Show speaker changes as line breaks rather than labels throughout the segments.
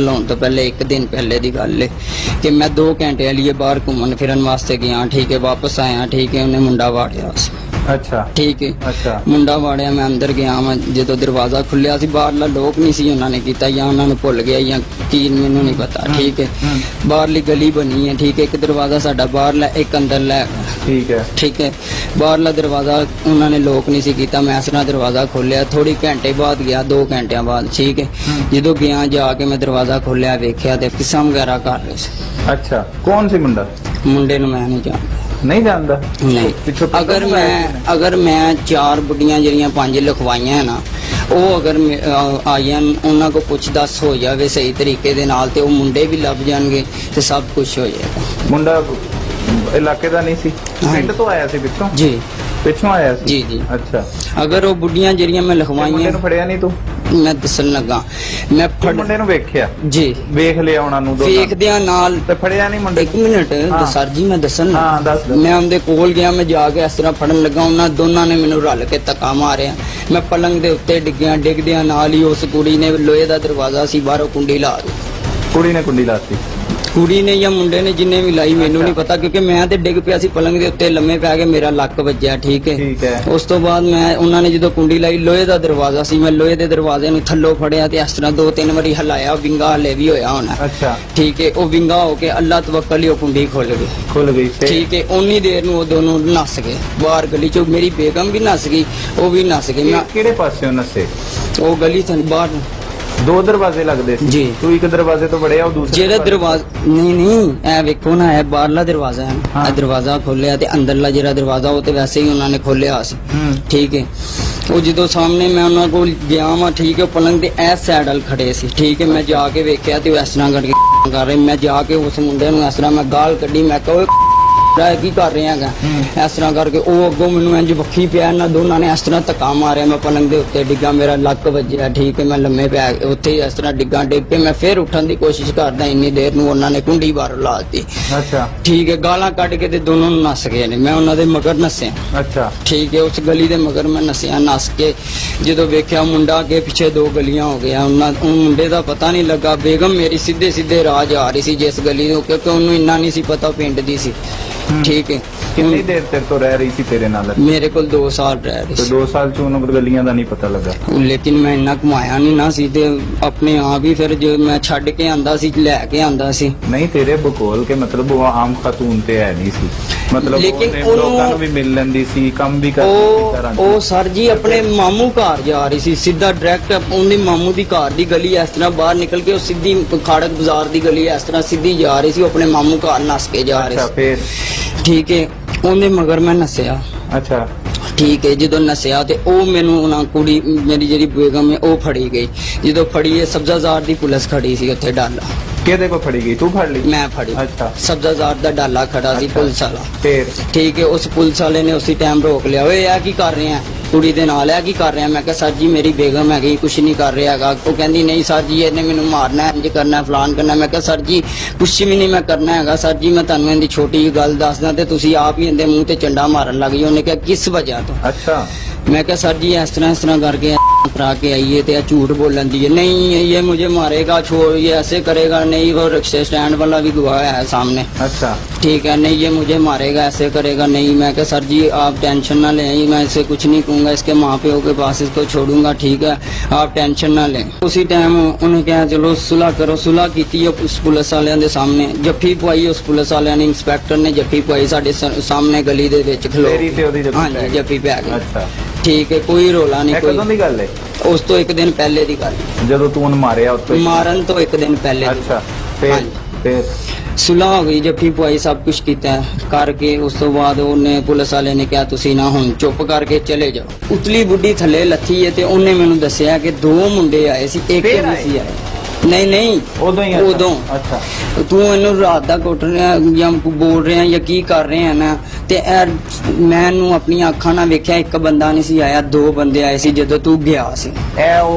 ਲਾਉਣ ਤੋਂ ਪਹਿਲੇ ਇੱਕ ਦਿਨ ਪਹਿਲੇ ਦੀ ਗੱਲ ਹੈ ਕਿ ਮੈਂ 2 ਘੰਟੇ ਲਈ ਬਾਹਰ ਘੁੰਮਣ ਫਿਰਨ ਵਾਸਤੇ ਗਿਆ। ਠੀਕ ਹੈ, ਵਾਪਸ ਆਇਆ। ਠੀਕ ਹੈ, ਉਹਨੇ ਮੁੰਡਾ ਵਾੜਿਆ ਸੀ।
ਅੱਛਾ
ਠੀਕ ਹੈ,
ਅੱਛਾ
ਮੁੰਡਾ ਵਾੜਿਆ। ਮੈਂ ਅੰਦਰ ਗਿਆ। ਮੈਂ ਜਦੋਂ ਦਰਵਾਜ਼ਾ ਖੁੱਲਿਆ ਸੀ, ਬਾਹਰਲਾ ਲੋਕ ਨਹੀਂ ਸੀ ਉਹਨਾਂ ਨੇ ਕੀਤਾ, ਜਾਂ ਉਹਨਾਂ ਨੂੰ ਭੁੱਲ ਗਿਆ ਜਾਂ ਕੀ, ਮੈਨੂੰ ਨਹੀਂ ਪਤਾ। ਠੀਕ ਹੈ, ਬਾਹਰਲੀ ਗਲੀ ਬਣੀ ਹੈ। ਠੀਕ ਹੈ, ਇੱਕ ਦਰਵਾਜ਼ਾ ਸਾਡਾ ਬਾਹਰਲਾ, ਇੱਕ ਅੰਦਰਲਾ ਹੈਗਾ।
ਠੀਕ ਹੈ
ਠੀਕ ਹੈ, ਬਾਹਰਲਾ ਦਰਵਾਜ਼ਾ ਉਹਨਾਂ ਨੇ ਲੋਕ ਨਹੀਂ ਸੀ ਕੀਤਾ। ਮੈਂ ਇਸ ਤਰ੍ਹਾਂ ਦਰਵਾਜ਼ਾ ਖੋਲਿਆ। ਥੋੜੀ ਘੰਟੇ ਬਾਅਦ ਗਿਆ, 2 ਘੰਟਿਆਂ ਬਾਅਦ। ਠੀਕ ਹੈ, ਜਦੋਂ ਗਿਆ ਜਾ ਕੇ ਮੈਂ ਦਰਵਾਜ਼ਾ ਖੋਲਿਆ, ਵੇਖਿਆ ਤੇ ਕਿਸਮ ਵਗੈਰਾ ਕਰ ਰਹੇ ਸੀ।
ਅੱਛਾ ਕੌਣ ਸੀ
ਮੁੰਡੇ ਨੂੰ ਮੈਂ ਨਹੀਂ ਜਾਣਦਾ।
ਨਹੀਂ ਜਾਣਦਾ?
ਨਹੀਂ, ਅਗਰ ਮੈਂ 4 ਬੁੱਢੀਆਂ ਜਿਹੜੀਆਂ 5 ਲਿਖਵਾਈਆਂ ਹੈ ਨਾ, ਉਹ ਅਗਰ ਆਈਆਂ ਉਹਨਾਂ ਕੋ ਪੁੱਛ ਦੱਸ ਹੋ ਜਾਵੇ ਸਹੀ ਤਰੀਕੇ ਦੇ ਨਾਲ, ਤੇ ਉਹ ਮੁੰਡੇ ਵੀ ਲੱਭ ਜਾਣਗੇ ਤੇ ਸਭ ਕੁਝ ਹੋ ਜਾਏਗਾ।
ਮੁੰਡਾ ਇਲਾਕੇ ਦਾ ਨਹੀਂ ਸੀ, ਪਿੰਡ ਤੋਂ ਆਇਆ ਸੀ? ਪਿੱਛੋਂ?
ਜੀ,
ਪਿੱਛੋਂ ਆਇਆ ਸੀ।
ਜੀ ਜੀ।
ਅੱਛਾ,
ਅਗਰ ਉਹ ਬੁੱਢੀਆਂ ਜਿਹੜੀਆਂ ਮੈਂ ਲਿਖਵਾਈਆਂ,
ਮੁੰਡੇ ਨੂੰ ਫੜਿਆ ਨਹੀਂ ਤੂੰ?
ਮੈਂ ਦੱਸਣ ਲੱਗਾ, ਮੈਂ
ਮੁੰਡੇ ਨੂੰ ਵੇਖਿਆ?
ਜੀ,
ਵੇਖ ਲਿਆ ਉਹਨਾਂ ਨੂੰ
ਵੇਖਦਿਆਂ ਨਾਲ
ਤੇ ਫੜਿਆ ਨਹੀਂ ਮੁੰਡੇ?
1 ਮਿੰਟ ਸਰ ਜੀ, ਮੈਂ ਦੱਸਣ
ਹਾਂ ਦੱਸ।
ਮੈਂ ਉਹਦੇ ਕੋਲ ਗਿਆ, ਮੈਂ ਜਾ ਕੇ ਇਸ ਤਰ੍ਹਾਂ ਫੜਨ ਲੱਗਾ, ਉਹਨਾਂ ਦੋਨਾਂ ਨੇ ਮੈਨੂੰ ਰਲ ਕੇ ਧੱਕਾ ਮਾਰਿਆ। ਮੈਂ ਪਲੰਗ ਦੇ ਉੱਤੇ ਡਿੱਗਿਆ। ਡਿੱਗਦਿਆਂ ਨਾਲ ਹੀ ਉਸ ਕੁੜੀ ਨੇ, ਲੋਹੇ ਦਾ ਦਰਵਾਜ਼ਾ ਸੀ, ਬਾਹਰੋਂ ਕੁੰਡੀ ਲਾ ਦਿੱਤੀ।
ਕੁੜੀ ਨੇ ਕੁੰਡੀ ਲਾਤੀ?
ਕੁੜੀ ਨੇ ਜਾਂ ਮੁੰਡੇ ਨੇ, ਜਿੰਨੇ ਵੀ ਲਾਈ ਮੈਨੂੰ ਨਹੀਂ ਪਤਾ, ਕਿਉਂਕਿ ਮੈਂ ਤੇ ਡਿੱਗ ਪਿਆ ਸੀ ਪਲੰਗ ਦੇ ਉੱਤੇ, ਲੰਮੇ ਪੈ ਕੇ ਮੇਰਾ ਲੱਕ ਵੱਜਿਆ। ਠੀਕ ਹੈ,
ਠੀਕ ਹੈ।
ਉਸ ਤੋਂ ਬਾਅਦ ਉਹਨਾਂ ਨੇ ਜਦੋਂ ਕੁੰਡੀ ਲਾਈ, ਲੋਹੇ ਦਾ ਦਰਵਾਜ਼ਾ ਸੀ, ਮੈਂ ਲੋਹੇ ਦੇ ਦਰਵਾਜ਼ੇ ਨੂੰ ਥੱਲੋਂ ਫੜਿਆ ਤੇ ਇਸ ਤਰ੍ਹਾਂ 2-3 ਵਾਰੀ ਹਿਲਾਇਆ। ਵਿੰਗਾ ਹਲੇ ਵੀ ਹੋਇਆ ਹੋਣਾ।
ਅੱਛਾ,
ਠੀਕ ਹੈ, ਉਹ ਵਿੰਗਾ ਹੋ ਕੇ ਅੱਲਾ ਤਵੱਕਲ ਹੀ ਉਹ ਕੁੰਡੀ ਖੁੱਲ ਗਈ। ਠੀਕ ਹੈ, ਉਨੀ ਦੇਰ ਨੂੰ ਉਹ ਦੋਨੋਂ ਨੱਸ ਗਏ ਬਾਹਰ ਗਲੀ ਚੋਂ। ਮੇਰੀ ਬੇਗਮ ਵੀ ਨੱਸ ਗਈ, ਉਹ ਵੀ ਨੱਸ ਗਏ। ਮੈਂ
ਕਿਹੜੇ ਪਾਸਿਓਂ ਨੱਸੇ?
ਉਹ ਗਲੀ ਤੋਂ ਬਾਹਰ
2 ਦਰਵਾਜ਼ੇ ਲੱਗਦੇ ਸੀ
ਜੀ।
ਤੂੰ ਇੱਕ ਦਰਵਾਜ਼ੇ ਤੋਂ ਵੜਿਆ, ਉਹ ਦੂਸਰੇ
ਜਿਹੜਾ ਦਰਵਾਜ਼ਾ ਨਹੀਂ, ਇਹ ਵੇਖੋ ਨਾ, ਇਹ ਬਾਹਰਲਾ ਦਰਵਾਜ਼ਾ ਹੈ। ਇਹ ਦਰਵਾਜ਼ਾ ਖੋਲਿਆ ਤੇ ਅੰਦਰਲਾ ਜਿਹੜਾ ਦਰਵਾਜ਼ਾ, ਉਹ ਤੇ ਵੈਸੇ ਹੀ ਉਹਨਾਂ ਨੇ ਖੋਲਿਆ ਸੀ। ਠੀਕ ਹੈ, ਉਹ ਜਦੋਂ ਸਾਹਮਣੇ ਮੈਂ ਉਹਨਾਂ ਕੋਲ ਗਿਆ ਵਾ, ਠੀਕ ਹੈ, ਪਲੰਗ ਦੇ ਇਸ ਸਾਈਡ ਵੱਲ ਖੜੇ ਸੀ। ਠੀਕ ਹੈ, ਮੈਂ ਜਾ ਕੇ ਵੇਖਿਆ ਤੇ ਉਹ ਇਸ ਤਰ੍ਹਾਂ ਕਰਕੇ ਕਰ ਰਹੇ। ਮੈਂ ਜਾ ਕੇ ਉਸ ਮੁੰਡੇ ਨੂੰ ਇਸ ਤਰ੍ਹਾਂ ਮੈਂ ਗਾਲ ਕੱਢੀ, ਮੈਂ ਕਿਹਾ ਕੀ ਕਰ ਰਹੇ ਹੈਗਾ ਇਸ ਤਰ੍ਹਾਂ ਕਰਕੇ। ਉਹ ਅੱਗੋਂ ਮੈਨੂੰ ਇੰਜ ਵੱਖੀ ਪਿਆ, ਇਹਨਾਂ ਦੋਨਾਂ ਨੇ ਇਸ ਤਰ੍ਹਾਂ ਧੱਕਾ ਮਾਰਿਆ। ਮੈਂ ਪਲੰਗ ਦੇ ਉੱਤੇ ਡਿੱਗਾ, ਮੇਰਾ ਲੱਕ ਵੱਜਿਆ। ਠੀਕ ਹੈ, ਮੈਂ ਲੰਮੇ ਪਿਆ ਉੱਥੇ ਹੀ ਇਸ ਤਰ੍ਹਾਂ ਡਿੱਗਾ। ਡਿੱਗ ਕੇ ਮੈਂ ਫੇਰ ਉੱਠਣ ਦੀ ਕੋਸ਼ਿਸ਼ ਕਰਦਾ, ਇੰਨੀ ਦੇਰ ਨੂੰ ਉਹਨਾਂ ਨੇ ਕੁੰਡੀ ਬਾਹਰ ਲਾ ਦਿੱਤੀ।
ਅੱਛਾ,
ਠੀਕ ਹੈ, ਗਾਲਾਂ ਕੱਢ ਕੇ ਤੇ ਦੋਨੋਂ ਨੂੰ ਨੱਸ ਗਏ ਨੇ। ਮੈਂ ਉਹਨਾਂ ਦੇ ਮਗਰ ਨੱਸਿਆ।
ਅੱਛਾ,
ਠੀਕ ਹੈ, ਉਸ ਗਲੀ ਦੇ ਮਗਰ ਮੈਂ ਨੱਸਿਆ। ਨੱਸ ਕੇ ਜਦੋਂ ਵੇਖਿਆ, ਮੁੰਡਾ ਅੱਗੇ ਪਿੱਛੇ 2 ਗਲੀਆਂ ਹੋ ਗਿਆ। ਉਹ ਮੁੰਡੇ ਦਾ ਪਤਾ ਨਹੀਂ ਲੱਗਾ। ਬੇਗਮ ਮੇਰੀ ਸਿੱਧੇ ਰਾਹ ਜਾ ਰਹੀ ਸੀ ਜਿਸ ਗਲੀ ਤੋਂ, ਕਿਉਂਕਿ ਉਹਨੂੰ ਇੰਨਾ ਨਹੀਂ ਸੀ ਪਤਾ ਪਿੰਡ ਦੀ ਸੀ। ਠੀਕ ਹੈ,
ਕਿੰਨੀ ਦੇਰ ਤੇਰੇ ਤੋਂ ਰਹਿ ਰਹੀ ਸੀ ਤੇਰੇ ਨਾਲ?
ਮੇਰੇ ਕੋਲ 2 ਸਾਲ ਰਹਿ ਰਹੀ
ਤੇ
ਸੀ।
2 ਸਾਲ ਚ ਉਹਨੂੰ ਗਲੀਆਂ ਦਾ ਨਹੀਂ ਪਤਾ ਲੱਗਾ?
ਲੇਕਿਨ ਮੈਂ ਇੰਨਾ ਕਮਾਇਆ ਨਹੀਂ ਨਾ ਸੀ, ਤੇ ਆਪਣੇ ਆਪ ਹੀ ਫਿਰ ਜੋ ਮੈਂ ਛੱਡ ਕੇ ਆਂਦਾ ਸੀ, ਲੈ ਕੇ ਆਂਦਾ ਸੀ।
ਨਹੀਂ, ਤੇਰੇ ਬਕੋਲ ਕੇ ਮਤਲਬ ਉਹ ਆਮ ਖਾਤੂਨ ਤੇ ਹੈ ਨਹੀਂ ਸੀ, ਮਤਲਬ
ਲੇਕਿਨ
ਲੋਕਾਂ ਨੂੰ ਵੀ ਮਿਲ ਲੈਂਦੀ ਸੀ, ਕੰਮ ਵੀ ਕਰਦੀ ਸੀ।
ਉਹ ਸਰ ਜੀ ਆਪਣੇ ਮਾਮੂ ਘਰ ਜਾ ਰਹੀ ਸੀ, ਸਿੱਧਾ ਡਾਇਰੈਕਟ ਉਹਦੇ ਮਾਮੂ ਦੀ ਘਰ ਦੀ ਗਲੀ ਇਸ ਤਰ੍ਹਾਂ ਬਾਹਰ ਨਿਕਲ ਕੇ, ਉਹ ਸਿੱਧੀ ਖਾੜਕ ਬਾਜ਼ਾਰ ਦੀ ਗਲੀ ਇਸ ਤਰ੍ਹਾਂ ਸਿੱਧੀ ਜਾ ਰਹੀ ਸੀ। ਉਹ ਆਪਣੇ ਮਾਮੂ ਘਰ ਨੱਸ ਕੇ ਜਾ ਰਹੀ ਸੀ।
ਫਿਰ
ਠੀਕ ਹੈ, ਉਹਦੇ ਮਗਰ ਮੈਂ ਨੱਸਿਆ।
ਅੱਛਾ,
ਠੀਕ ਹੈ, ਜਦੋਂ ਨੱਸਿਆ ਤੇ ਉਹ ਮੈਨੂੰ ਉਹਨਾਂ ਕੁੜੀ ਮੇਰੀ ਜਿਹੜੀ ਬੇਗਮ ਹੈ ਉਹ ਫੜੀ ਗਈ। ਜਦੋਂ ਫੜੀ ਹੈ, ਸਬਜ਼ਾਜ਼ਾਰ ਦੀ ਪੁਲਿਸ ਖੜੀ ਸੀ ਉੱਥੇ, ਡਾਲਾ।
ਕਿਹਦੇ ਕੋ ਫੜੀ ਗਈ? ਤੂੰ ਫੜ ਲਈ?
ਮੈਂ ਫੜੀ।
ਅੱਛਾ,
ਸਬਜ਼ਾਜ਼ਾਰ ਦਾ ਡਾਲਾ ਖੜਾ ਸੀ, ਪੁਲਿਸ ਵਾਲਾ।
ਫਿਰ
ਠੀਕ ਹੈ, ਉਸ ਪੁਲਿਸ ਵਾਲੇ ਨੇ ਉਸੇ ਟਾਈਮ ਰੋਕ ਲਿਆ। ਓਏ ਇਹ ਕੀ ਕਰ ਰਹੇ ਆ ਕੁੜੀ ਦੇ ਨਾਲ, ਇਹ ਕੀ ਕਰ ਰਹੇ ਆ? ਮੈਂ ਕਿਹਾ ਸਰ ਜੀ ਮੇਰੀ ਬੇਗਮ ਹੈਗੀ, ਕੁਛ ਨਹੀਂ ਕਰ ਰਿਹਾ ਹੈਗਾ। ਉਹ ਕਹਿੰਦੀ ਨਹੀਂ ਸਰ ਜੀ, ਇਹਨੇ ਮੈਨੂੰ ਮਾਰਨਾ, ਇੰਜ ਕਰਨਾ, ਫਲਾਨ ਕਰਨਾ। ਮੈਂ ਕਿਹਾ ਸਰ ਜੀ ਕੁਛ ਵੀ ਨਹੀਂ ਮੈਂ ਕਰਨਾ ਹੈਗਾ। ਸਰ ਜੀ ਮੈਂ ਤੁਹਾਨੂੰ ਇਹਦੀ ਛੋਟੀ ਜਿਹੀ ਗੱਲ ਦੱਸਦਾ ਤੇ ਤੁਸੀਂ ਆਪ ਹੀ ਇਹਦੇ ਮੂੰਹ ਤੇ ਚੰਡਾ ਮਾਰਨ ਲੱਗ ਜਾਓ। ਉਹਨੇ ਕਿਹਾ ਕਿਸ ਵਜ੍ਹਾ ਤੋਂ?
ਅੱਛਾ,
मैं क्या सर जी इस तरह करके करा के आइए तो झूठ बोलन दी है, नहीं ये मुझे मारेगा, छोड़ ये ऐसे करेगा, नहीं वो रिक्शे स्टैंड वाला भी गवाह है सामने। अच्छा, ठीक है, नहीं ये मुझे मारेगा, ऐसे करेगा, नहीं। मैं क्या सर जी आप टेंशन ना लें, मैं इससे कुछ नहीं कहूँगा, इसके माँ प्यो के पास इसको छोड़ूंगा, ठीक है, आप टेंशन ना लें। उसी टाइम उन्हें कहा चलो सुलह करो। सुलह की उस पुलिस वाले दे सामने जफ्फी पवाई। उस पुलिस वाले ने, इंस्पैक्टर ने जफ्फी पवाई साडे सामने गली दे विच खलो। हाँ जी, जफ्फी पै गई। ठीक है, कोई रोला नहीं।
कदों दी गल है?
उस तो 1 दिन पहले दी गल।
जदों तू उन्हें मारिया उत्तो? मारन
तो 1 दिन पहले।
अच्छा, फिर
सुलह हो गई, जफ्फी पवाई, सब कुछ किया करके उस तो बाद उन्हें पुलिस वाले ने कहा तुसी ना हुण चुप करके चले जाओ। उतली बुढ़ी थले लथी है ते उन्हें मैनूं दस्सिया कि 2 मुंडे आए सी, एक नहीं सी आए। नहीं उदों। अच्छा, तू इन्हू रात दा कुट रहा या बोल रहे हैं या की कर रहे हैं ना, ते मैं अपनी अखां नाल वेख्या 1 बंदा नहीं सी आया, 2 बंदे आए सी जदों तू गया सी।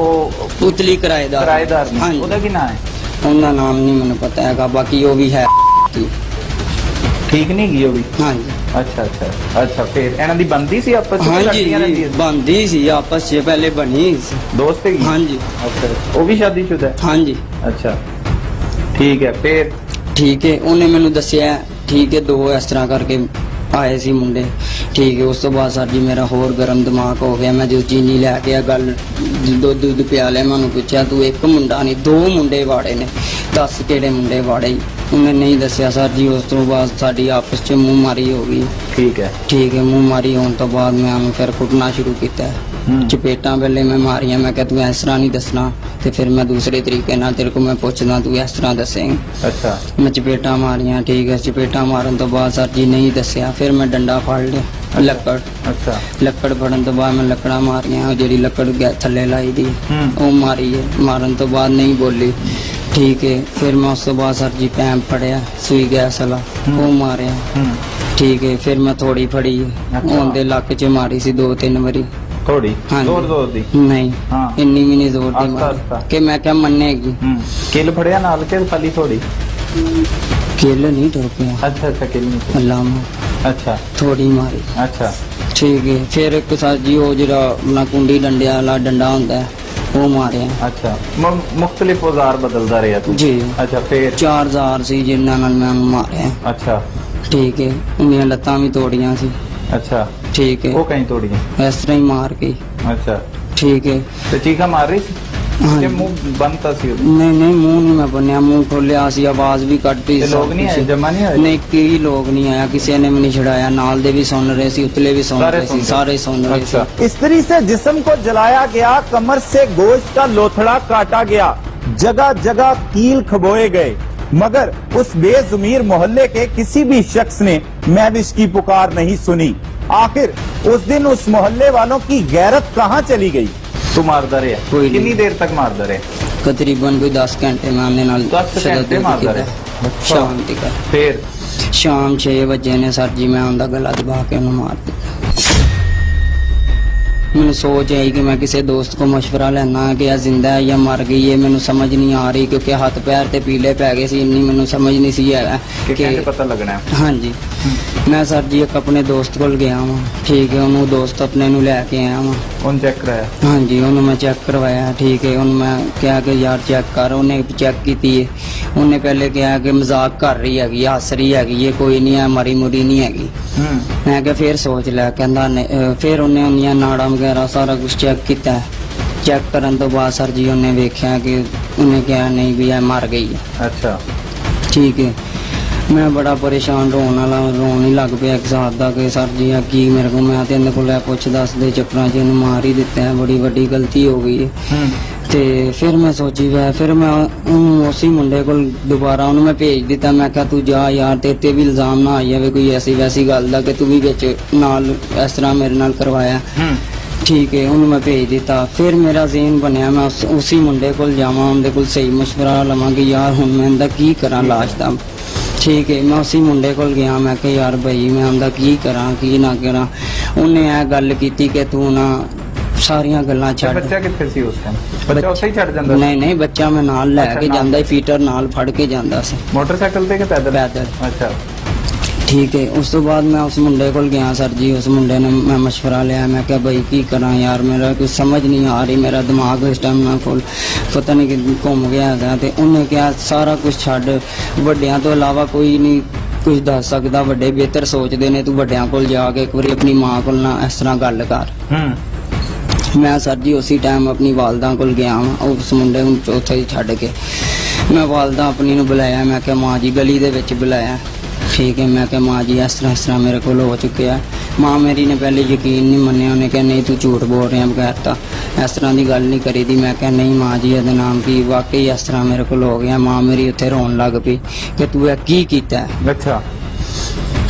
उतली किराएदार। हाँ जी,
ओहदा की नाम है?
उनका नाम नहीं मैनूं पता है, बाकी वो भी है।
ठीक नहीं गई वो भी?
हाँ जी।
अच्छा अच्छा अच्छा, फिर इन्हां दी बनदी सी आपस च?
हाँ जी, बनदी सी आपस च, पहले बनी सी।
दोस्त है?
हाँ जी।
अच्छा, वो भी शादीशुदा है?
हाँ जी।
अच्छा, ਠੀਕ ਹੈ ਫਿਰ
ਠੀਕ ਹੈ ਉਹਨੇ ਮੈਨੂੰ ਦੱਸਿਆ ਠੀਕ ਹੈ 2 ਇਸ ਤਰ੍ਹਾਂ ਕਰਕੇ ਆਏ ਸੀ ਮੁੰਡੇ ਠੀਕ ਹੈ। ਉਸ ਤੋਂ ਬਾਅਦ ਸਰ ਜੀ ਮੇਰਾ ਹੋਰ ਗਰਮ ਦਿਮਾਗ ਹੋ ਗਿਆ। ਮੈਂ ਜੋ ਚੀਨੀ ਲੈ ਕੇ ਆ ਗੱਲ ਦੁੱਧ ਪਿਆ ਲਿਆ। ਮੈਂ ਉਹਨੂੰ ਪੁੱਛਿਆ ਤੂੰ ਇੱਕ ਮੁੰਡਾ ਨਹੀਂ 2 ਮੁੰਡੇ ਵਾੜੇ ਨੇ, ਦੱਸ ਕਿਹੜੇ ਮੁੰਡੇ ਵਾੜੇ? ਉਹਨੇ ਨਹੀਂ ਦੱਸਿਆ ਸਰ ਜੀ। ਉਸ ਤੋਂ ਬਾਅਦ ਸਾਡੀ ਆਪਸ 'ਚ ਮੂੰਹ ਮਾਰੀ ਹੋ ਗਈ।
ਠੀਕ ਹੈ
ਮੂੰਹ ਮਾਰੀ ਹੋਣ ਤੋਂ ਬਾਅਦ ਮੈਂ ਉਹਨੂੰ ਫਿਰ ਕੁੱਟਣਾ ਸ਼ੁਰੂ ਕੀਤਾ। ਚਪੇਟਾਂ ਵੇਲੇ ਮੈਂ ਮਾਰੀਆਂ। ਮੈਂ ਕਿਹਾ ਤੂੰ ਇਸ ਤਰ੍ਹਾਂ ਨਹੀਂ ਦੱਸਣਾ ਤੇ ਫਿਰ ਮੈਂ ਦੂਸਰੇ ਤਰੀਕੇ ਨਾਲ ਤੇਰੇ ਕੋਲ ਮੈਂ ਪੁੱਛਦਾ ਤੂੰ ਇਸ ਤਰ੍ਹਾਂ ਦੱਸੇਂਗੀ।
ਅੱਛਾ
ਮੈਂ ਚਪੇਟਾਂ ਮਾਰੀਆਂ ਠੀਕ ਹੈ। ਚਪੇਟਾਂ ਮਾਰਨ ਤੋਂ ਬਾਅਦ ਸਰ ਜੀ ਨਹੀਂ ਦੱਸਿਆ। ਫਿਰ ਮੈਂ ਡੰਡਾ ਫੜ ਲਿਆ ਲੱਕੜ।
ਅੱਛਾ
ਲੱਕੜ ਫੜਨ ਤੋਂ ਬਾਅਦ ਮੈਂ ਲੱਕੜਾਂ ਮਾਰੀਆਂ। ਉਹ ਜਿਹੜੀ ਲੱਕੜ ਥੱਲੇ ਲਾਈ ਦੀ ਉਹ ਮਾਰੀ ਹੈ। ਮਾਰਨ ਤੋਂ ਬਾਅਦ ਨਹੀਂ ਬੋਲੀ ਠੀਕ ਹੈ। ਫਿਰ ਮੈਂ ਉਸ ਤੋਂ ਬਾਅਦ ਸਰ ਜੀ ਪੈਂਪ ਫੜਿਆ ਸੂਈ ਗੈਸ ਵਾਲਾ ਉਹ ਮਾਰਿਆ ਠੀਕ ਹੈ। ਫਿਰ ਮੈਂ ਥੋੜੀ ਫੜੀ ਉਹਦੇ ਲੱਕ 'ਚ ਮਾਰੀ ਸੀ 2-3 ਵਾਰੀ।
ਥੋੜੀ
ਹਾਂਜੀ।
ਜ਼ੋਰ ਦੀ
ਨਹੀਂ
ਹਾਂ।
ਇੰਨੀ ਵੀ ਨਹੀਂ ਜ਼ੋਰ ਦੀ
ਆਸਤਾ
ਮਾਰੀ
ਆਸਤਾ।
ਕਿ ਮੈਂ ਕਿਹਾ ਮੰਨੇਗੀ।
ਕਿੱਲ ਫੜਿਆ ਨਾਲ ਕੇ ਖਾਲੀ ਥੋੜੀ?
ਕਿੱਲ ਨਹੀਂ ਟੁਰ ਪਿਆ
ਅੱਛਾ ਕਿੱਲ ਨਹੀਂ
ਅੱਲਾ
ਅੱਛਾ
ਥੋੜੀ ਮਾਰੀ
ਅੱਛਾ
ਠੀਕ ਹੈ। ਫਿਰ ਇੱਕ ਸਰ ਜੀ ਉਹ ਜਿਹੜਾ ਆਪਣਾ ਕੁੰਡੀ ਡੰਡਿਆਂ ਵਾਲਾ ਡੰਡਾ ਹੁੰਦਾ ਹੈ ਉਹ ਮਾਰਿਆ।
ਅੱਛਾ ਮੁxtਲਿਫ ਔਜ਼ਾਰ ਬਦਲਦਾ ਰਿਹਾ ਤੂੰ?
ਜੀ
ਅੱਛਾ ਫਿਰ
4000 ਸੀ ਜਿਨ੍ਹਾਂ ਨਾਲ ਮੈਂ ਉਹਨੂੰ ਮਾਰਿਆ
ਅੱਛਾ
ਠੀਕ ਹੈ। ਉਹਦੀਆਂ ਲੱਤਾਂ ਵੀ ਤੋੜੀਆਂ ਸੀ
ਅੱਛਾ
ਠੀਕ ਹੈ।
ਉਹ ਕहीं ਤੋੜੀਆਂ?
ਇਸ ਤਰ੍ਹਾਂ ਹੀ ਮਾਰ ਕੇ
ਅੱਛਾ
ਠੀਕ ਹੈ।
ਤੇ ਚੀਖਾ ਮਾਰ ਰਹੀ ਸੀ
ਹਾਂਜੀ।
ਕਿ ਮੂੰਹ ਬੰਦ ਤਾਂ ਸੀ ਉਹਦਾ?
ਨਹੀਂ ਮੂੰਹ ਨਹੀਂ ਮੈਂ ਬੰਨਿਆ। ਮੂੰਹ ਖੋਲਿਆ ਸੀ ਆਵਾਜ਼ ਵੀ ਕੱਢਦੀ
ਤੇ ਲੋਕ ਨਹੀਂ ਆਏ ਜਮਾ ਨਹੀਂ ਆਏ?
ਨਹੀਂ ਕਈ ਲੋਕ ਨਹੀਂ ਆਇਆ ਕਿਸੇ ਨੇ ਵੀ ਨਹੀਂ ਛੜਾਇਆ। ਨਾਲ ਦੇ ਵੀ ਸੁਣ ਰਹੇ ਸੀ ਉਤਲੇ ਵੀ ਸੁਣ ਰਹੇ ਸੀ ਸਾਰੇ ਸੁਣ ਰਹੇ ਸੀ।
इस्त्री से जिस्म को जलाया गया, कमर से गोश्त का लोथड़ा काटा गया, जगह जगह कील खबोए गए, मगर उस बेजुमीर मोहल्ले के किसी भी शख्स ने महविश की पुकार नहीं सुनी। आखिर उस दिन उस मोहल्ले वालों की गैरत कहाँ चली गई?
ਤੂੰ ਮਾਰਦਾ ਰਿਹਾ?
ਕੋਈ
ਕਿੰਨੀ
ਨਹੀਂ।
ਦੇਰ ਤੱਕ ਮਾਰਦਾ ਰਿਹਾ?
ਤਕਰੀਬਨ ਕੋਈ 10 ਘੰਟੇ ਮੈਂ ਉਹਦੇ ਨਾਲ
10 ਘੰਟੇ ਮਾਰਦਾ ਰਿਹਾ?
ਸ਼ਾਮ ਤੱਕ।
ਫਿਰ
ਸ਼ਾਮ 6 ਵਜੇ ਨੇ ਸਰ ਜੀ ਮੈਂ ਉਹਦਾ ਗਲਾ ਦਬਾ ਕੇ ਉਹਨੂੰ ਮਾਰ ਦਿੱਤਾ। ਮੈਨੂੰ ਸੋਚ ਆਈ ਕਿ ਮੈਂ ਕਿਸੇ ਦੋਸਤ ਕੋ ਮਸ਼ਵਰਾ ਲੈਣਾ ਕਿ ਇਹ ਜ਼ਿੰਦਾ ਹੈ ਜਾਂ ਮਰ ਗਈ ਹੈ। ਮੈਨੂੰ ਸਮਝ ਨਹੀਂ ਆ ਰਹੀ ਕਿਉਂਕਿ ਹੱਥ ਪੈਰ ਤੇ ਪੀਲੇ ਪੈ ਗਏ ਸੀ। ਇੰਨੀ ਮੈਨੂੰ ਸਮਝ ਨਹੀਂ ਸੀ ਆਇਆ
ਕਿ ਕਿਵੇਂ ਪਤਾ ਲੱਗਣਾ ਹੈ?
ਹਾਂਜੀ ਮੈਂ ਸਰ ਜੀ ਇੱਕ ਆਪਣੇ ਦੋਸਤ ਕੋਲ ਗਿਆ ਵਾਂ ਠੀਕ ਹੈ। ਉਹਨੂੰ ਦੋਸਤ ਆਪਣੇ ਨੂੰ ਲੈ ਕੇ ਆਇਆ ਵਾਂ।
ਉਹਨ ਚੈੱਕ ਕਰਾਇਆ?
ਹਾਂਜੀ ਉਹਨੂੰ ਮੈਂ ਚੈੱਕ ਕਰਵਾਇਆ ਠੀਕ ਹੈ। ਉਹਨੂੰ ਮੈਂ ਕਿਹਾ ਕਿ ਯਾਰ ਚੈੱਕ ਕਰ। ਉਹਨੇ ਚੈੱਕ ਕੀਤੀ ਹੈ। ਉਹਨੇ ਪਹਿਲੇ ਕਿਹਾ ਕਿ ਮਜ਼ਾਕ ਕਰ ਰਹੀ ਹੈਗੀ ਹੱਸ ਰਹੀ ਹੈਗੀ ਕੋਈ ਨਹੀਂ ਹੈ ਮਰੀ ਮੁਰੀ ਨਹੀਂ ਹੈਗੀ। ਮੈਂ ਕਿਹਾ ਫਿਰ ਸੋਚ ਲਿਆ ਕਹਿੰਦਾ ਫਿਰ ਉਹਨੇ ਉਹਨੀਆਂ ਨਾੜਾਂ ਵਗੈਰਾ ਸਾਰਾ ਕੁਝ ਚੈੱਕ ਕੀਤਾ। ਚੈੱਕ ਕਰਨ ਤੋਂ ਬਾਅਦ ਸਰ ਜੀ ਉਹਨੇ ਵੇਖਿਆ ਕਿ ਉਹਨੇ ਕਿਹਾ ਨਹੀਂ ਵੀ ਇਹ ਮਰ ਗਈ ਹੈ।
ਅੱਛਾ
ਠੀਕ ਹੈ। ਮੈਂ ਬੜਾ ਪਰੇਸ਼ਾਨ ਰੋਣ ਹੀ ਲੱਗ ਪਿਆ ਇੱਕ ਹਿਸਾਬ ਦਾ ਕਿ ਸਰ ਜੀ ਆ ਕੀ ਮੇਰੇ ਕੋਲ ਮੈਂ ਤੇ ਇਹਦੇ ਕੋਲ ਪੁੱਛ ਦੱਸ ਦੇ ਚੱਕਰਾਂ 'ਚ ਇਹਨੂੰ ਮਾਰ ਹੀ ਦਿੱਤਾ ਹੈ। ਬੜੀ ਵੱਡੀ ਗਲਤੀ ਹੋ ਗਈ ਹੈ। ਤੇ ਫਿਰ ਮੈਂ ਸੋਚੀ ਫਿਰ ਮੈਂ ਉਹਨੂੰ ਉਸੇ ਮੁੰਡੇ ਕੋਲ ਦੁਬਾਰਾ ਉਹਨੂੰ ਮੈਂ ਭੇਜ ਦਿੱਤਾ। ਮੈਂ ਕਿਹਾ ਤੂੰ ਜਾ ਯਾਰ ਤੇ ਵੀ ਇਲਜ਼ਾਮ ਨਾ ਆਈ ਜਾਵੇ ਕੋਈ ਐਸੀ ਵੈਸੀ ਗੱਲ ਦਾ ਕਿ ਤੂੰ ਵੀ ਵਿੱਚ ਨਾਲ ਇਸ ਤਰ੍ਹਾਂ ਮੇਰੇ ਨਾਲ ਕਰਵਾਇਆ ਠੀਕ ਹੈ। ਉਹਨੂੰ ਮੈਂ ਭੇਜ ਦਿੱਤਾ। ਫਿਰ ਮੇਰਾ ਜ਼ੇਨ ਬਣਿਆ ਮੈਂ ਉਸੇ ਮੁੰਡੇ ਕੋਲ ਜਾਵਾਂ ਉਹਦੇ ਕੋਲ ਸਹੀ ਮਸ਼ਵਰਾ ਲਵਾਂਗੀ ਯਾਰ ਹੁਣ ਮੈਂ ਇਹਦਾ ਕੀ ਕਰਾਂ ਲਾਸ਼ ਦਾ ਠੀਕ ਹੈ। ਮੈਂ ਉਸੇ ਮੁੰਡੇ ਕੋਲ ਗਿਆ। ਮੈਂ ਕਿਹਾ ਯਾਰ ਭਾਈ ਮੈਂ ਉਹਦਾ ਕੀ ਕਰਾਂ ਕੀ ਨਾ ਕਰਾਂ। ਉਹਨੇ ਇਹ ਗੱਲ ਕੀਤੀ ਕਿ ਤੂੰ ਨਾ ਸਾਰੀਆਂ ਗੱਲਾਂ ਛੱਡ।
ਬੱਚਾ ਕਿੱਥੇ ਸੀ ਉਸ ਟਾਈਮ? ਬੱਚਾ ਉੱਥੇ ਹੀ ਛੱਡ ਜਾਂਦਾ ਸੀ?
ਨਹੀਂ ਬੱਚਾ ਮੈਂ ਨਾਲ ਲੈ ਕੇ ਜਾਂਦਾ ਫੀਟਰ ਨਾਲ ਫੜ ਕੇ ਜਾਂਦਾ ਸੀ
ਮੋਟਰਸਾਈਕਲ ਤੇ ਕਿ ਪੈਦਲ?
ਪੈਦਲ
ਅੱਛਾ
ਠੀਕ ਹੈ। ਉਸ ਤੋਂ ਬਾਅਦ ਮੈਂ ਉਸ ਮੁੰਡੇ ਕੋਲ ਗਿਆ ਸਰ ਜੀ। ਉਸ ਮੁੰਡੇ ਨੇ ਮੈਂ ਮਸ਼ਵਰਾ ਲਿਆ। ਮੈਂ ਕਿਹਾ ਭਾਈ ਕੀ ਕਰਾਂ ਯਾਰ ਮੇਰਾ ਕੁਝ ਸਮਝ ਨਹੀਂ ਆ ਰਹੀ। ਮੇਰਾ ਦਿਮਾਗ ਇਸ ਟਾਈਮ ਨਾਲ ਫੁੱਲ ਪਤਾ ਨਹੀਂ ਕਿ ਘੁੰਮ ਗਿਆ ਹੈਗਾ। ਤੇ ਉਹਨੇ ਕਿਹਾ ਸਾਰਾ ਕੁਝ ਛੱਡ ਵੱਡਿਆਂ ਤੋਂ ਇਲਾਵਾ ਕੋਈ ਨਹੀਂ ਕੁਝ ਦੱਸ ਸਕਦਾ। ਵੱਡੇ ਬਿਹਤਰ ਸੋਚਦੇ ਨੇ। ਤੂੰ ਵੱਡਿਆਂ ਕੋਲ ਜਾ ਕੇ ਇੱਕ ਵਾਰੀ ਆਪਣੀ ਮਾਂ ਕੋਲ ਨਾ ਇਸ ਤਰ੍ਹਾਂ ਗੱਲ ਕਰ। ਮੈਂ ਸਰ ਜੀ ਉਸੇ ਟਾਈਮ ਆਪਣੀ ਵਾਲਦਾ ਕੋਲ ਗਿਆ ਉਸ ਮੁੰਡੇ ਨੂੰ ਉੱਥੇ ਹੀ ਛੱਡ ਕੇ। ਮੈਂ ਵਾਲਦਾ ਆਪਣੀ ਨੂੰ ਬੁਲਾਇਆ। ਮੈਂ ਕਿਹਾ ਮਾਂ ਜੀ ਗਲੀ ਦੇ ਵਿੱਚ ਬੁਲਾਇਆ ਠੀਕ ਹੈ। ਮੈਂ ਕਿਹਾ ਮਾਂ ਜੀ ਇਸ ਤਰ੍ਹਾਂ ਮੇਰੇ ਕੋਲ ਹੋ ਚੁੱਕਿਆ। ਮਾਂ ਮੇਰੀ ਨੇ ਪਹਿਲੇ ਯਕੀਨ ਨਹੀਂ ਮੰਨਿਆ। ਉਹਨੇ ਕਿਹਾ ਨਹੀਂ ਤੂੰ ਝੂਠ ਬੋਲ ਰਿਹਾ ਬਗੈਰ ਤਾਂ ਇਸ ਤਰ੍ਹਾਂ ਦੀ ਗੱਲ ਨਹੀਂ ਕਰੀਦੀ। ਮੈਂ ਕਿਹਾ ਨਹੀਂ ਮਾਂ ਜੀ ਇਹਦਾ ਨਾਮ ਕੀ ਵਾਕਈ ਇਸ ਤਰ੍ਹਾਂ ਮੇਰੇ ਕੋਲ ਹੋ ਗਿਆ। ਮਾਂ ਮੇਰੀ ਉੱਥੇ ਰੋਣ ਲੱਗ ਪਈ ਕਿ ਤੂੰ ਇਹ ਕੀ ਕੀਤਾ।
ਅੱਛਾ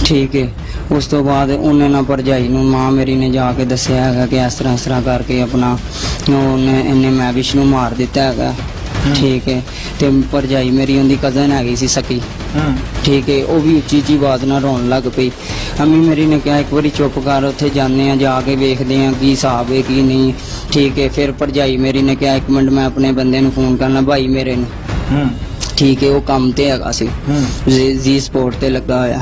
ਠੀਕ ਹੈ। ਉਸ ਤੋਂ ਬਾਅਦ ਉਹਨੇ ਨਾ ਭਰਜਾਈ ਨੂੰ ਮਾਂ ਮੇਰੀ ਨੇ ਜਾ ਕੇ ਦੱਸਿਆ ਹੈਗਾ ਕਿ ਇਸ ਤਰ੍ਹਾਂ ਕਰਕੇ ਆਪਣਾ ਇਹਨੇ ਮੈਵਿਸ਼ ਨੂੰ ਮਾਰ ਦਿੱਤਾ ਹੈਗਾ ਠੀਕ ਹੈ। ਤੇ ਭਰਜਾਈ ਮੇਰੀ ਉਹਦੀ ਕਜ਼ਨ ਹੈਗੀ ਸੀ ਸਕੀ ਠੀਕ ਹੈ। ਉਹ ਵੀ ਉੱਚੀ ਆਵਾਜ਼ ਨਾਲ ਰੋਣ ਲੱਗ ਪਈ। ਅੰਮੀ ਮੇਰੀ ਨੇ ਕਿਹਾ ਇੱਕ ਵਾਰੀ ਚੁੱਪ ਕਰ ਉੱਥੇ ਜਾਂਦੇ ਆ ਜਾ ਕੇ ਵੇਖਦੇ ਆ ਕੀ ਹਿਸਾਬ ਹੈ ਕੀ ਨਹੀਂ ਠੀਕ ਹੈ। ਫਿਰ ਭਰਜਾਈ ਮੇਰੀ ਨੇ ਕਿਹਾ ਇੱਕ ਮਿੰਟ ਮੈਂ ਆਪਣੇ ਬੰਦੇ ਨੂੰ ਫੋਨ ਕਰਨਾ ਭਾਈ ਮੇਰੇ ਨੂੰ ਠੀਕ ਹੈ। ਉਹ ਕੰਮ ਤੇ ਹੈਗਾ ਸੀ ਜੀ ਸਪੋਰਟ ਤੇ ਲੱਗਾ ਹੋਇਆ।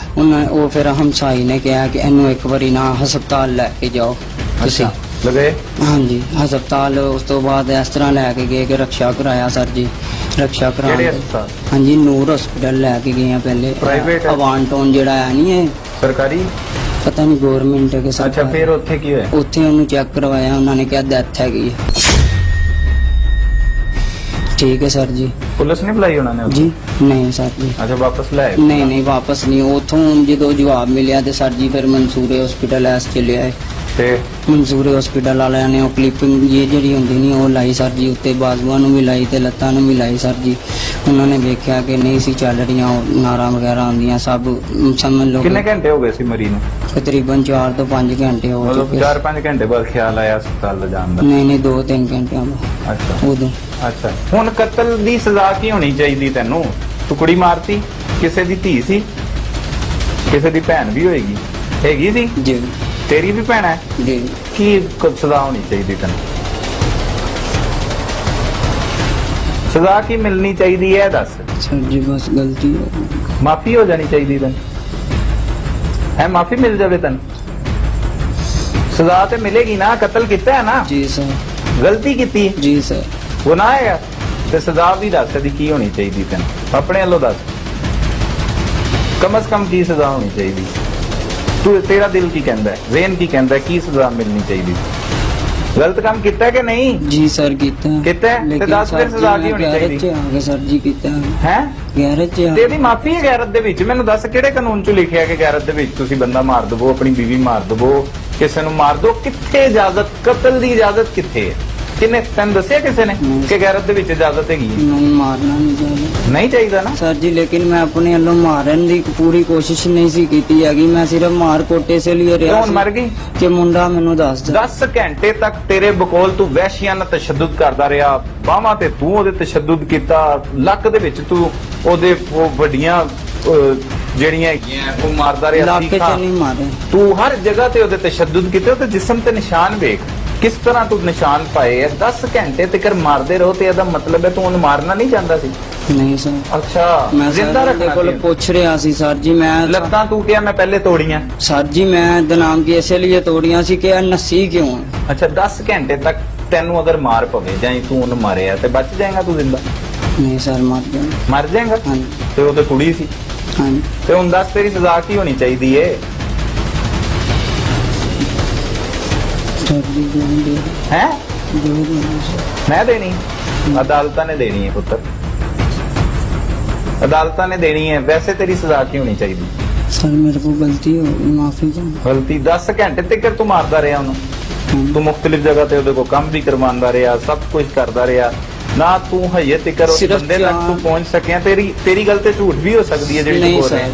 ਉਹ ਫਿਰ ਹਮਸਾਈ ਨੇ ਕਿਹਾ ਕਿ ਇਹਨੂੰ ਇੱਕ ਵਾਰੀ ਨਾ ਹਸਪਤਾਲ ਲੈ ਕੇ ਜਾਓ ਤੁਸੀਂ।
ਲਗੇ
ਹਾਂਜੀ ਹਸਪਤਾਲ। ਉਸ ਤੋਂ ਬਾਅਦ ਇਸ ਤਰ੍ਹਾਂ ਲੈ ਕੇ ਗਏ ਕਿ ਰਕਸ਼ਾ ਕਰਾਇਆ ਸਰ ਜੀ रक्षा
ਕਿਹੜੇ
करा
ਹਸਪਤਾਲ?
हाँ जी नूर हॉस्पिटल लैके गए हैं पहले
Private है?
अवानटोन ਜਿਹੜਾ ਹੈ ਨਹੀਂ ਹੈ
ਸਰਕਾਰੀ?
ਪਤਾ ਨਹੀਂ ਗਵਰਨਮੈਂਟ ਹੈ ਕਿ
ਅੱਛਾ,
ਸਰਕਾਰੀ।
ਫਿਰ ਉੱਥੇ ਕੀ ਹੋਇਆ?
ਉੱਥੇ ਉਹਨੂੰ ਚੈੱਕ ਕਰਵਾਇਆ ਉਹਨਾਂ ਨੇ ਕਿਹਾ ਡੈਥ ਹੈਗੀ ਹੈ। ਠੀਕ ਹੈ ਸਰ ਜੀ।
ਪੁਲਿਸ ਨੇ ਬੁਲਾਈ ਉਹਨਾਂ ਨੇ?
ਜੀ ਨਹੀਂ ਸਰ ਜੀ
ਅੱਛਾ, ਵਾਪਸ ਲੈ ਆਏ?
ਨਹੀਂ ਵਾਪਸ ਨਹੀਂ। ਉਥੋਂ ਜਦੋਂ ਜਵਾਬ ਮਿਲਿਆ ਤੇ ਸਰ ਜੀ ਫਿਰ ਮਨਸੂਰੇ ਹਸਪੀਟਲ ਐਸ ਚਲੇ ਆਏ।
ਤੇ
ਮਨਸੂਰੇ ਹਸਪੀਟਲ ਵਾਲਿਆਂ ਨੇ ਉਹ ਕਲਿੱਪਿੰਗ ਜਿਹੜੀ ਹੁੰਦੀ ਨਹੀਂ ਉਹ ਲਾਈ ਸਰ ਜੀ ਉੱਤੇ, ਬਾਜ਼ੂਆਂ ਨੂੰ ਵੀ ਲਾਈ ਤੇ ਲੱਤਾਂ ਨੂੰ ਵੀ ਲਾਈ ਸਰ ਜੀ। ਉਹਨਾਂ ਨੇ ਵੇਖਿਆ ਕਿ ਨਹੀਂ ਸੀ ਚੱਲ ਰਹੀਆਂ ਉਹ ਨਾੜਾਂ ਵਗੈਰਾ ਆਉਂਦੀਆਂ ਸਭ ਸਮਝ ਲਓ
ਕਿੰਨੇ ਘੰਟੇ ਹੋ ਗਏ ਸੀ ਮਰੀਜ਼ ਨੂੰ?
ਤਕਰੀਬਨ 4 ਤੋਂ 5 ਘੰਟੇ ਹੋ
ਮਤਲਬ
ਚੁੱਕੇ।
4-5 ਘੰਟੇ ਬਾਅਦ ਖਿਆਲ ਆਇਆ ਹਸਪਤਾਲ ਲੈ ਜਾਣ ਦਾ?
ਨਹੀਂ 2-3 ਘੰਟਿਆਂ ਬਾਅਦ
ਅੱਛਾ
ਉਦੋਂ।
ਅੱਛਾ, ਹੁਣ ਕਤਲ ਦੀ ਸਜ਼ਾ ਕੀ ਹੋਣੀ ਚਾਹੀਦੀ ਤੈਨੂੰ? ਤੂੰ ਕੁੜੀ ਮਾਰਤੀ, ਕਿਸੇ ਦੀ ਧੀ ਸੀ, ਕਿਸੇ ਦੀ ਭੈਣ ਵੀ ਹੋਏਗੀ, ਹੈਗੀ ਸੀ,
ਜੀ
ਤੇਰੀ ਵੀ ਭੈਣ ਹੈ,
ਜੀ
ਕੀ ਸਜ਼ਾ ਹੋਣੀ ਚਾਹੀਦੀ ਤੈਨੂੰ? ਸਜ਼ਾ ਕੀ ਮਿਲਣੀ ਚਾਹੀਦੀ ਹੈ ਦੱਸ?
ਸਰ ਜੀ ਬਸ ਗਲਤੀ ਹੋ ਗਈ।
ਮਾਫੀ ਹੋ ਜਾਣੀ ਚਾਹੀਦੀ ਤੈਨੂੰ, ਹੈ ਮਾਫੀ ਮਿਲ ਜਾਵੇ ਤੈਨੂੰ, ਸਜ਼ਾ ਤੇ ਮਿਲੇਗੀ ਨਾ। ਕਤਲ ਕੀਤਾ ਹੈ ਨਾ,
ਜੀ ਸਰ
ਗਲਤੀ ਕੀਤੀ,
ਜੀ ਸਰ।
ਗੁਨਾਹ ਹੈ, ਤੇ ਸਜ਼ਾ ਵੀ ਦੱਸ ਦੀ ਕੀ ਹੋਣੀ ਚਾਹੀਦੀ ਤੈਨੂੰ, ਆਪਣੇ ਵੱਲੋਂ ਦੱਸ। ਕਮ ਸੇ ਕਮ ਕੀ ਸਜ਼ਾ ਹੋਣੀ ਚਾਹੀਦੀ? ਤੂੰ, ਤੇਰਾ ਦਿਲ ਕੀ ਕਹਿੰਦਾ ਹੈ, ਜ਼ੇਨ ਕੀ ਕਹਿੰਦਾ ਹੈ, ਕੀ ਸਜ਼ਾ ਮਿਲਣੀ ਚਾਹੀਦੀ? ਗਲਤ ਕੰਮ ਕੀਤਾ ਕਿ ਨਹੀਂ?
ਜੀ ਸਰ ਕੀਤਾ
ਕੀਤਾ ਹੈ? ਤੇ
ਲੇਕਿਨ
ਦੱਸ ਫਿਰ
ਸਰ
ਸਜ਼ਾ
ਜੀ
ਕੀ ਹੋਣੀ
ਮੈਂ
ਚਾਹੀਦੀ?
ਗੈਰੇਜ 'ਚ ਆ ਕੇ ਸਰ ਜੀ ਕੀਤਾ
ਹੈ
ਗੈਰੇਜ 'ਚ ਆ
ਤੇਰੀ ਮਾਫੀ ਹੈ ਗੈਰਤ ਦੇ ਵਿੱਚ? ਮੈਨੂੰ ਦੱਸ ਕਿਹੜੇ ਕਾਨੂੰਨ 'ਚ ਲਿਖਿਆ ਕਿ ਗੈਰਤ ਦੇ ਵਿੱਚ ਤੁਸੀਂ ਬੰਦਾ ਮਾਰ ਦਵੋ, ਆਪਣੀ ਬੀਵੀ ਮਾਰ ਦਵੋ, ਕਿਸੇ ਨੂੰ ਮਾਰ ਦੋ? ਕਿੱਥੇ ਇਜਾਜ਼ਤ, ਕਤਲ ਦੀ ਇਜਾਜ਼ਤ ਕਿੱਥੇ ਹੈ? ਕਿੰਨੇ ਤੈਨੂੰ ਦੱਸਿਆ ਕਿਸੇ ਨੇ ਕਿ ਗੈਰਤ ਦੇ ਵਿੱਚ ਇਜਾਜ਼ਤ ਹੈਗੀ ਹੈ?
ਨਹੀਂ ਮਾਰਨਾ ਨਹੀਂ ਚਾਹੀਦਾ
ਨਹੀਂ ਚਾਹੀਦਾ ਨਾ
ਸਰ ਜੀ, ਲੇਕਿਨ ਮੈਂ ਆਪਣੇ ਵੱਲੋਂ ਮਾਰਨ ਦੀ ਪੂਰੀ ਕੋਸ਼ਿਸ਼ ਨਹੀਂ ਸੀ ਕੀਤੀ ਹੈਗੀ। ਮੈਂ ਸਿਰਫ ਮਾਰ ਕੋਟੇ ਸੇ ਲਈ ਰਿਹਾ
ਕੌਣ ਮਰ ਗਈ?
ਕਿ ਮੁੰਡਾ ਮੈਨੂੰ ਦੱਸਦਾ
10 ਘੰਟੇ ਤੱਕ ਤੇਰੇ ਬਕੌਲ ਤੂੰ ਵਹਿਸ਼ੀਆਨਾ ਤਸ਼ੱਦਦ ਕਰਦਾ ਰਿਹਾ, ਬਾਹਾਂ ਤੇ ਤੂੰ ਉਹਦੇ ਤਸ਼ੱਦਦ ਕੀਤਾ, ਲੱਕ ਦੇ ਵਿੱਚ ਤੂੰ ਉਹਦੇ ਉਹ ਵੱਡੀਆਂ ਜਿਹੜੀਆਂ ਹੈਗੀਆਂ ਉਹ ਮਾਰਦਾ ਰਿਹਾ,
ਇਲਾਕੇ 'ਚ
ਸੀਖਾਂ।
ਨਹੀਂ ਮਾਰੇ।
ਤੂੰ ਹਰ ਜਗ੍ਹਾ ਤੇ ਉਹਦੇ ਤਸ਼ੱਦਦ ਕੀਤੇ, ਉਹਦੇ ਜਿਸਮ ਤੇ ਨਿਸ਼ਾਨ ਵੇਖ ਕਿਸ ਤਰ੍ਹਾਂ ਤੂੰ ਨਿਸ਼ਾਨ ਪਾਏ ਐ। 10 ਘੰਟੇ ਤੱਕ ਮਾਰਦੇ ਰਹੋ ਤੇ ਇਹਦਾ ਮਤਲਬ ਹੈ ਤੂੰ ਉਹਨੂੰ ਮਾਰਨਾ ਨਹੀਂ ਚਾਹੁੰਦਾ ਸੀ?
ਨਹੀਂ ਸਰ
ਅੱਛਾ,
ਮੈਂ
ਜ਼ਿੰਦਾ
ਸਰ ਦੇ
ਰੱਖਣਾ
ਕੋਲ
ਸੀ।
ਪੁੱਛ ਰਿਹਾ ਸੀ ਸਰ ਜੀ। ਮੈਂ
ਲੱਤਾਂ ਤੂੰ ਕਿਹਾ ਮੈਂ ਪਹਿਲੇ ਤੋੜੀਆਂ?
ਸਰ ਜੀ ਮੈਂ ਦਨਾਮ ਕੀ ਇਸੇ ਲਈ ਤੋੜੀਆਂ ਸੀ ਕਿ ਇਹ ਨੱਸੀ ਕਿਉਂ ਹੈ।
ਅੱਛਾ, 10 ਘੰਟੇ ਤੱਕ ਤੈਨੂੰ ਅਗਰ ਮਾਰ ਪਵੇ ਜਾਂ ਤੂੰ ਉਹਨੂੰ ਮਾਰਿਆ ਤੇ ਬਚ ਜਾਏਗਾ ਤੂੰ ਜ਼ਿੰਦਾ?
ਨਹੀਂ ਸਰ ਮਰ ਗਿਆ।
ਮਰ ਜਾਏਗਾ?
ਹਾਂਜੀ
ਤੇ ਉਹ ਤੇ ਕੁੜੀ ਸੀ।
ਹਾਂਜੀ
ਤੇ ਹੁਣ ਦੱਸ ਤੇਰੀ ਸਜ਼ਾ ਕੀ ਹੋਣੀ ਚਾਹੀਦੀ ਏ?
ਸਰ ਜੀ ਦੇ
ਹੈ
ਦੇ
ਮੈਂ ਦੇਣੀ? ਅਦਾਲਤਾਂ ਨੇ ਦੇਣੀ ਹੈ ਪੁੱਤਰ, ਅਦਾਲਤਾਂ ਨੇ ਦੇਣੀ ਹੈ। ਵੈਸੇ ਤੇਰੀ ਸਜ਼ਾ ਕੀ ਹੋਣੀ ਚਾਹੀਦੀ?
ਸਰ ਮੇਰੇ ਕੋਲ ਗਲਤੀ ਹੋ ਗਈ, ਮਾਫੀ ਚਾਹੁੰਦਾ।
ਗਲਤੀ 10 ਘੰਟੇ ਤੱਕ ਤੂੰ ਮਾਰਦਾ ਰਿਹਾ ਉਹਨੂੰ, ਤੂੰ ਮੁxtਲਿਫ ਜਗ੍ਹਾ ਤੇ ਉਹਦੇ ਕੋਲ ਕੰਮ ਵੀ ਕਰਵਾਉਂਦਾ ਰਿਹਾ, ਸਭ ਕੁਝ ਕਰਦਾ ਰਿਹਾ ਨਾ, ਤੂੰ ਹਜੇ ਤੱਕ ਉਸ
ਸਿਰਫ
ਬੰਦੇ ਤੱਕ ਤੂੰ ਪਹੁੰਚ ਸਕਿਆ। ਤੇਰੀ ਗੱਲ ਤੇ ਝੂਠ ਵੀ ਹੋ ਸਕਦੀ ਹੈ ਜਿਹੜੀ
ਨਹੀਂ
ਤੂੰ ਬੋਲ
ਸਰ
ਰਿਹਾ।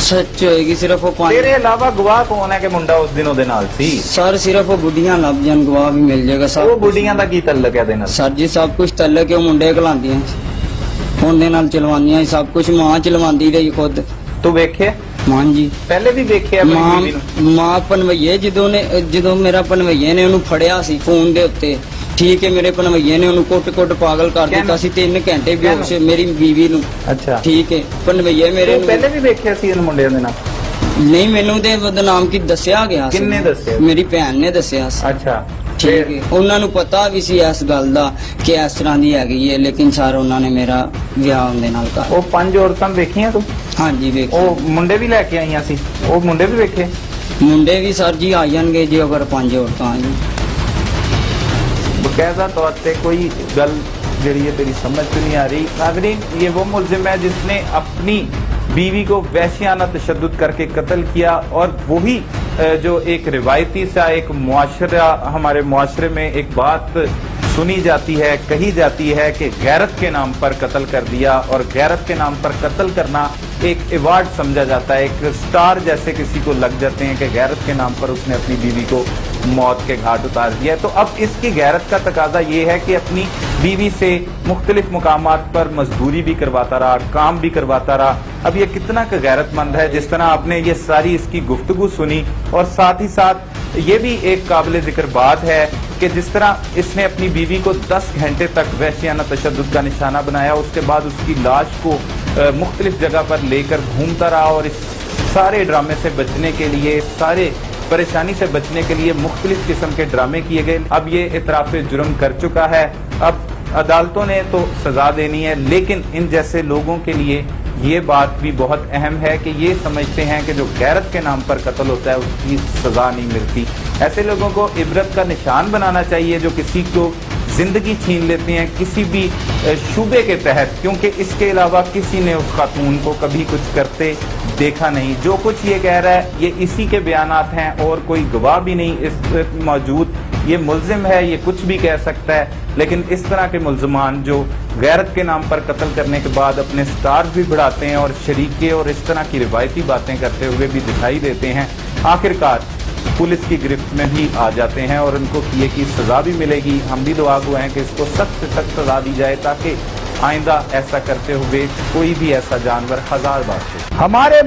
ਸੱਚ ਹੋਏਗੀ। ਸਿਰਫ ਉਹ ਪੰਜ
ਤੇਰੇ ਇਲਾਵਾ ਗਵਾਹ ਕੌਣ ਹੈ ਕਿ ਮੁੰਡਾ ਉਸ ਦਿਨ ਉਹਦੇ ਨਾਲ ਸੀ?
ਸਰ ਸਿਰਫ ਉਹ ਬੁੱਢੀਆਂ ਲੱਭ ਜਾਣ, ਗਵਾਹ ਵੀ ਮਿਲ ਜਾਏਗਾ ਸਭ
ਉਹ
ਕੁਛ।
ਬੁੱਢੀਆਂ ਦਾ ਕੀ ਤਲਕ ਹੈ ਇਹਦੇ ਨਾਲ?
ਸਰ ਜੀ ਸਭ ਕੁਝ ਤੱਲੇ ਕਿ ਉਹ ਮੁੰਡੇ ਘਲਾਉਂਦੀਆਂ ਸੀ, ਉਹਦੇ ਨਾਲ ਚਲਵਾਉਂਦੀਆਂ ਸੀ ਸਭ ਕੁਝ। ਮਾਂ ਚਲਵਾਉਂਦੀ ਰਹੀ ਖੁਦ।
ਤੂੰ ਵੇਖਿਆ?
ਮਾਂ ਜੀ
ਪਹਿਲੇ ਵੀ ਵੇਖਿਆ ਆਪਣੀ
ਮਾਂ
ਬੀਵੀ ਨੂੰ?
ਮਾਂ ਪਨਵਈਏ ਜਦੋਂ ਮੇਰਾ ਪਨਵਈਏ ਨੇ ਉਹਨੂੰ ਫੜਿਆ ਸੀ ਫੋਨ ਦੇ ਉੱਤੇ, ਠੀਕ ਹੈ, ਮੇਰੇ ਪਨਵਈਏ ਨੇ ਉਹਨੂੰ ਕੁੱਟ ਪਾਗਲ ਕਰ ਦਿੱਤਾ ਸੀ 3 ਘੰਟੇ ਬੇਹੋਸ਼ ਮੇਰੀ ਬੀਵੀ ਨੂੰ।
ਅੱਛਾ,
ਠੀਕ ਹੈ, ਪਨਵਈਏ ਮੇਰੇ
ਤੂੰ
ਨੂੰ
ਪਹਿਲੇ ਵੀ ਵੇਖਿਆ ਸੀ ਇਹਨਾਂ ਮੁੰਡਿਆਂ ਦੇ ਨਾਲ?
ਨਹੀਂ ਮੈਨੂੰ ਤੇ ਬਦਨਾਮ ਕੀ ਦੱਸਿਆ ਗਿਆ ਸੀ।
ਕਿੰਨੇ ਦੱਸਿਆ?
ਮੇਰੀ ਭੈਣ ਨੇ ਦੱਸਿਆ ਸੀ।
ਅੱਛਾ,
ਠੀਕ ਹੈ, ਉਹਨਾਂ ਨੂੰ ਪਤਾ ਵੀ ਸੀ ਇਸ ਗੱਲ ਦਾ ਕਿ ਇਸ ਤਰ੍ਹਾਂ ਦੀ ਹੈਗੀ ਹੈ, ਲੇਕਿਨ ਸਰ ਉਹਨਾਂ ਨੇ ਮੇਰਾ ਵਿਆਹ ਉਹਦੇ ਨਾਲ ਕਰ।
ਉਹ 5 ਔਰਤਾਂ ਵੇਖੀਆਂ ਤੂੰ?
ਹਾਂਜੀ ਵੇਖ।
ਉਹ ਮੁੰਡੇ ਵੀ ਲੈ ਕੇ ਆਈਆਂ ਸੀ? ਉਹ ਮੁੰਡੇ ਵੀ ਵੇਖੇ?
ਮੁੰਡੇ ਵੀ ਸਰ ਜੀ ਆ ਜਾਣਗੇ ਜੀ ਅਗਰ 5 ਔਰਤਾਂ ਆ ਜਾਣ।
बकायदा तौर पे कोई गल जड़ी है तेरी समझ तो नहीं आ रही। नाज़रीन, ये वो मुलजिम है जिसने अपनी बीवी को वहशियाना तशद्दुद करके कत्ल किया, और वही जो एक रिवायती सा एक मुआशरा, हमारे मुआशरे में एक बात सुनी जाती है, कही जाती है कि गैरत के नाम पर कत्ल कर दिया, और गैरत के नाम पर कत्ल करना एक अवार्ड समझा जाता है, एक स्टार जैसे किसी को लग जाते हैं कि गैरत के नाम पर उसने अपनी बीवी को मौत के घाट उतार दिया। तो अब इसकी गैरत का तकाजा ये है कि अपनी बीवी से मुख्तलिफ मुकामात पर मजदूरी भी करवाता रहा, काम भी करवाता रहा। अब ये कितना का गैरतमंद है जिस तरह आपने ये सारी इसकी गुफ्तगू सुनी, और साथ ही साथ ये भी एक काबिल जिक्र बात है कि जिस तरह इसने अपनी बीवी को 10 घंटे तक वहशियाना तशद्दुद का निशाना बनाया, उसके बाद उसकी लाश को मुख्तलिफ जगह पर लेकर घूमता रहा, और इस सारे ड्रामे से बचने के लिए, सारे परेशानी से बचने के लिए मुख्तलिफ किस्म के ड्रामे किए गए। अब ये इतराफ़ जुर्म कर चुका है। अब अदालतों ने तो सजा देनी है, लेकिन इन जैसे लोगों के लिए ये बात भी बहुत अहम है कि ये समझते हैं कि जो गैरत के नाम पर कत्ल होता है उसकी सजा नहीं मिलती। ऐसे लोगों को इबरत का निशान बनाना चाहिए जो किसी को जिंदगी छीन लेते हैं किसी भी शुबे के तहत, क्योंकि इसके अलावा किसी ने उस खातून को कभी कुछ करते देखा नहीं। जो कुछ ये कह रहा है ये इसी के बयानात हैं और कोई गवाह भी नहीं इस मौजूद। ये मुल्जिम है, ये कुछ भी कह सकता है, लेकिन इस तरह के मुल्जिमान जो गैरत के नाम पर कत्ल करने के बाद अपने स्टार भी बढ़ाते हैं और शरीके और इस तरह की रिवायती बातें करते हुए भी दिखाई देते हैं, आखिरकार पुलिस की गिरफ्त में भी आ जाते हैं और उनको किए की सजा भी मिलेगी। हम भी दुआ गो हैं कि इसको सख्त से सख्त सजा दी जाए ताकि आइंदा ऐसा करते हुए कोई भी ऐसा जानवर 1000 बार हो।
हमारे